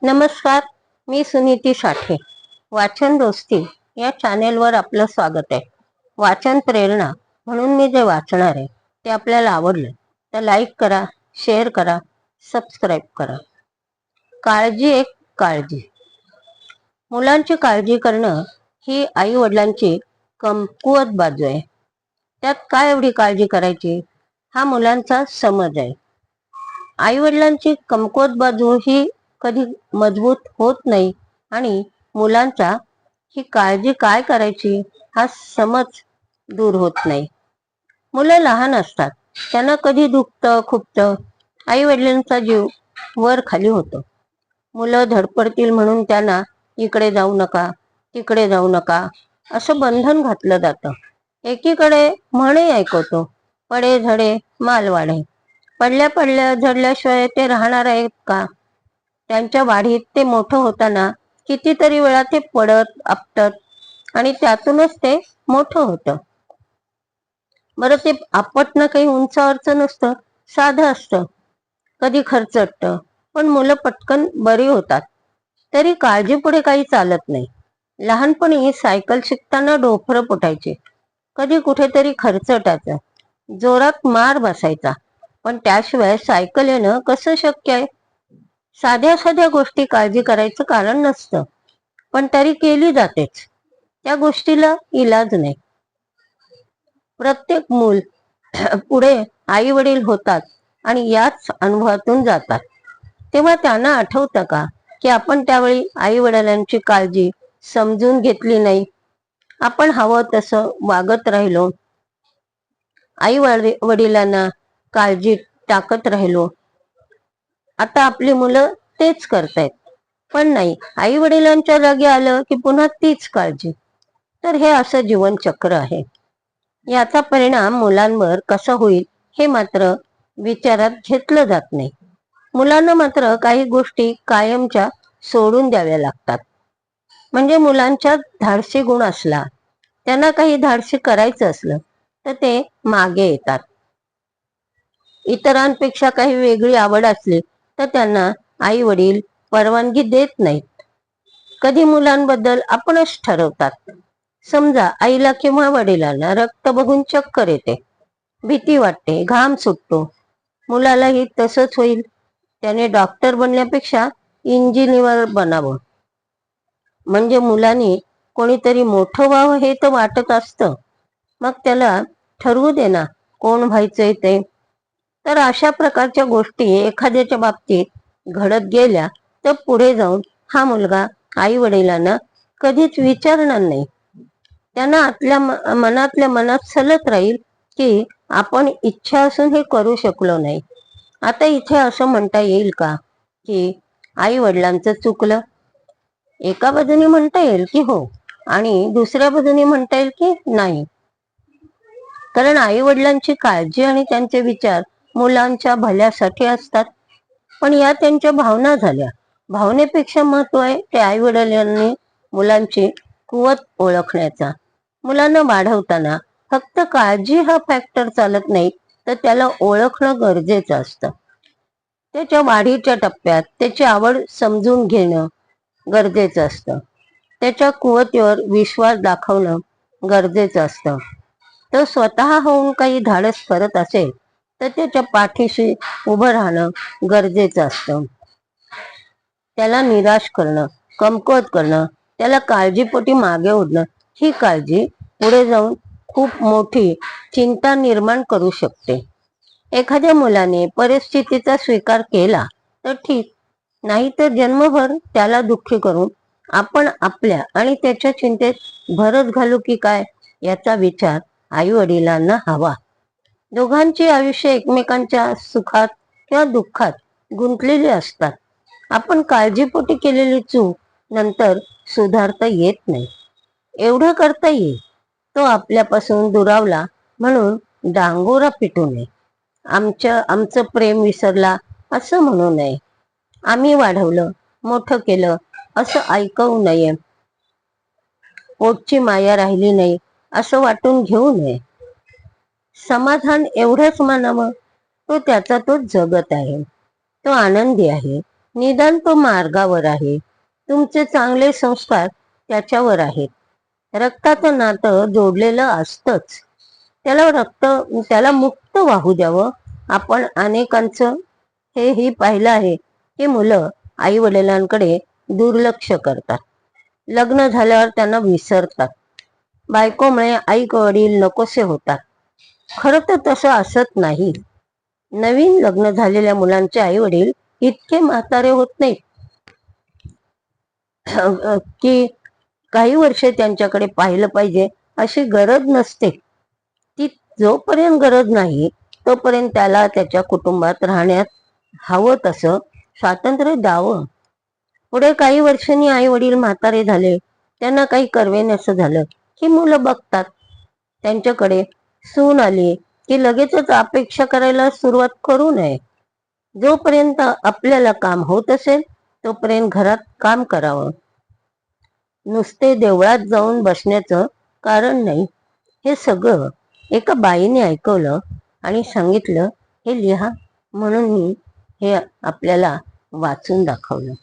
नमस्कार, मी सुनीती साठे. वाचन दोस्ती या चॅनेलवर आपलं स्वागत आहे. वाचन प्रेरणा म्हणून मी जे वाचणार आहे ते आपल्याला आवडलं तर लाईक करा, शेअर करा, सबस्क्राईब करा. काळजी एक काळजी. मुलांची काळजी करणं ही आई वडिलांची कमकुवत बाजू आहे. त्यात काय एवढी काळजी करायची हा मुलांचा समज आहे. आई वडिलांची कमकुवत बाजू ही कधी मजबूत होत नाही आणि मुलांचा ही काळजी काय करायची हा समज दूर होत नाही. मुलं लहान असतात, त्यांना कधी दुखतं खुपतं, आई वडिलांचा जीव वर खाली होतो. मुलं धडपडतील म्हणून त्यांना इकडे जाऊ नका, तिकडे जाऊ नका असं बंधन घातलं जातं. एकीकडे म्हणे ऐकवतो, पडे झडे माल वाढे. पडल्या पडल्या झडल्याशिवाय ते राहणार आहेत का? त्यांच्या वाढीत ते मोठं होताना कितीतरी वेळा ते पडत आपटत आणि त्यातूनच ते मोठं होतं. बरं, ते आपटणं काही उंचावरचं नसतं, साधं असतं, कधी खरचटतं, पण मुलं पटकन बरी होतात. तरी काळजीपुढे काही चालत नाही. लहानपणी सायकल शिकताना डोफरं फुटायचे, कधी कुठेतरी खरचटायचं, जोरात मार बसायचा, पण त्याशिवाय सायकल येणं कसं शक्य आहे? साध्या साध्या गोष्टी काळजी करायचं कारण नसतं, पण तरी केली जातेच. त्या गोष्टीला इलाज नाही. प्रत्येक मूल पुढे आई वडील होतात आणि याच अनुभवातून जातात. तेव्हा त्यांना आठवतं का की आपण त्यावेळी आई वडिलांची काळजी समजून घेतली नाही? आपण हवं तसं वागत राहिलो, आई वडिलांना काळजी टाकत राहिलो. आता आपली मुलं तेच करतायत, पण नाही, आई वडिलांच्या जागी आलं की पुन्हा तीच काळजी. तर हे असं जीवनचक्र आहे. याचा परिणाम मुलांवर कसा होईल हे मात्र विचारात घेतलं जात नाही. मुलांना मात्र काही गोष्टी कायमच्या सोडून द्याव्या लागतात. म्हणजे मुलांच्या धाडसी गुण असला, त्यांना काही धाडसी करायचं असलं तर ते मागे येतात. इतरांपेक्षा काही वेगळी आवड असली तर त्यांना आई वडील परवानगी देत नाहीत. कधी मुलांबद्दल आपणच ठरवतात. समजा आईला किंवा वडिलांना रक्त बघून चक्कर येते, भीती वाटते, घाम सुटतो. मुलालाही तसंच होईल. त्याने डॉक्टर बनण्यापेक्षा इंजिनियर बनावं. म्हणजे मुलांनी कोणीतरी मोठं व्हावं हे तर वाटत असतं. मग त्याला ठरवू दे ना कोण व्हायचंय ते. तर अशा प्रकारच्या गोष्टी एखाद्याच्या बाबतीत घडत गेल्या तर पुढे जाऊन हा मुलगा आई वडिलांना कधीच विचारणार नाही. त्यांना आतल्या मनातल्या मनात सलत राहील की आपण इच्छा असून हे करू शकलो नाही. आता इथे असं म्हणता येईल का की आई वडिलांचं चुकलं? एका बाजूने म्हणता येईल की हो, आणि दुसऱ्या बाजूने म्हणता येईल की नाही. कारण आई वडिलांची काळजी आणि त्यांचे विचार मुलांच्या भल्यासाठी असतात. पण या त्यांच्या भावना झाल्या. भावनेपेक्षा महत्व आहे ते आई वडिलांनी मुलांची कुवत ओळखण्याचा. मुलांना वाढवताना फक्त काळजी हा फॅक्टर चालत नाही, तर त्याला ओळखणं गरजेचं असतं. त्याच्या वाढीच्या टप्प्यात त्याची आवड समजून घेणं गरजेचं असतं. त्याच्या कुवतीवर विश्वास दाखवणं गरजेचं असतं. तो स्वतः होऊन काही धाडस करत असेल तर त्याच्या पाठीशी उभं राहणं गरजेचं असतं. त्याला निराश करणं, कमकुवत करणं, त्याला काळजीपोटी मागे ओढणं, ही काळजी पुढे जाऊन खूप मोठी चिंता निर्माण करू शकते. एखाद्या मुलाने परिस्थितीचा स्वीकार केला तर ठीक, नाही तर जन्मभर त्याला दुःखी करून आपण आपल्या आणि त्याच्या चिंतेत भरच घालू की काय, याचा विचार आई वडिलांना हवा. दोघांची आयुष्य एकमेकांच्या सुखात किंवा दुःखात गुंतलेली असतात. आपण काळजीपोटी केलेली चूक नंतर सुधारता येत नाही. एवढं करता येईल, तो आपल्यापासून दुरावला म्हणून डांगोरा पिटू नये. आमचं प्रेम विसरला असं म्हणू नये. आम्ही वाढवलं, मोठं केलं असं ऐकवू नये. पोटची माया राहिली नाही असं वाटून घेऊ नये. समाधान एवढंच मानावं, तो त्याचा तो जगत आहे, तो आनंदी आहे, निदान तो मार्गावर आहे. तुमचे चांगले संस्कार त्याच्यावर आहेत. रक्ताचं नातं जोडलेलं असतंच. त्याला मुक्त वाहू द्यावं. आपण अनेकांचं हेही पाहिलं आहे की मुलं आई वडिलांकडे दुर्लक्ष करतात. लग्न झाल्यावर त्यांना विसरतात. बायकोमुळे आई वडील नकोसे होतात. खरं तर तसं असत नाही. नवीन लग्न झालेल्या मुलांचे आई वडील इतके म्हातारे होत नाहीत की काही वर्षे त्यांच्याकडे पाहिलं पाहिजे अशी गरज नसते. ती जोपर्यंत गरज नाही तोपर्यंत त्याला त्याच्या कुटुंबात राहण्यात हवं तसं स्वातंत्र्य द्यावं. पुढे काही वर्षांनी आई वडील म्हातारे झाले, त्यांना काही करवेनसं झालं की मुलं बघतात. त्यांच्याकडे सून आली की लगेचच अपेक्षा करायला सुरुवात करू नये. जोपर्यंत आपल्याला काम होत असेल तोपर्यंत घरात काम करावं. नुसते देवळात जाऊन बसण्याचं कारण नाही. हे सगळं एका बाईने ऐकवलं आणि सांगितलं, हे लिहा. म्हणून मी हे आपल्याला वाचून दाखवलं.